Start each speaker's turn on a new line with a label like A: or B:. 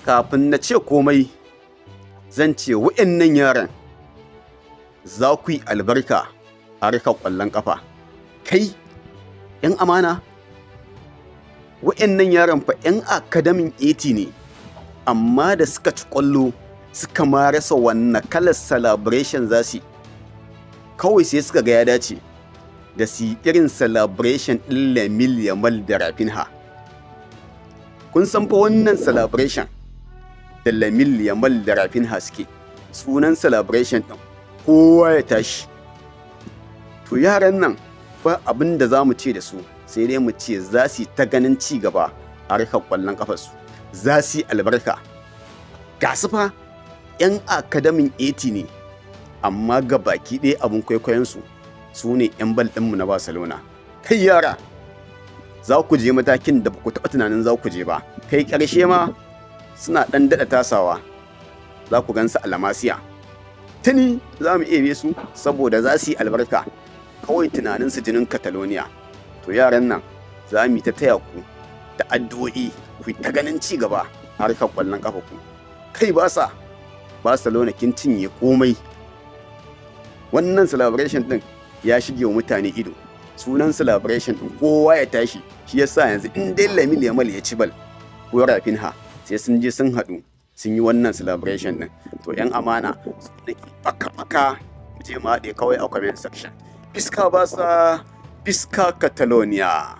A: kafin na ce komai zan ce wa'annan yaran za ku yi albarka a harkar ƙwallon ƙafa. Kai 'yan amana, wa'annan yaran fa 'yan academy 80 ne, amma da suka ci ƙwallo suka ma rasa wannan kalar celebration za su yi. Kawai sai suka ga ya dace da su yi irin celebration ɗin Lamine Yamal da Rafinha. Kun san fa wannan celebration da Lamine Yamal da Rafinha suke, sunan celebration ɗin kowa ya tashi. To yaran nan ba abin da za mu ce da su sai dai mu ce za su yi ta ganin ci gaba a harkar ƙwallon ƙafarsu, za su yi albarka. Ga su fa 'yan academy 80 ne, amma ga baki ɗaya abin kwaikwayonsu su ne 'yan bal ɗinmu na Barcelona. Kai yara, za ku je matakin da ba ku taɓa tunanin za ku je ba. Kai ƙarshe ma suna ɗan daɗa tasawa, za ku gansu a La Masia. Tuni za mu iya su saboda za su yi albarka, kawai tunaninsu jinin Catalonia. To yaran nan za mu yi ta taya ku da addu'o'i, ku ta ganin ci gaba a harkar ƙwallon ƙafa ku. Kai Barcelona kin cinye komai. Wannan celebration ɗin ya shige wa mutane ido. Sunan celebration ɗin kowa ya tashi, shi yasa yanzu in dai Lamine Yamal ya ci bal ko Rafinha sai sun je sun haɗu sun yi wannan celebration ɗin. To 'yan amana su nake baka mu je mu haɗe kawai a comment section. Fiska Barca, Fiska Catalonia.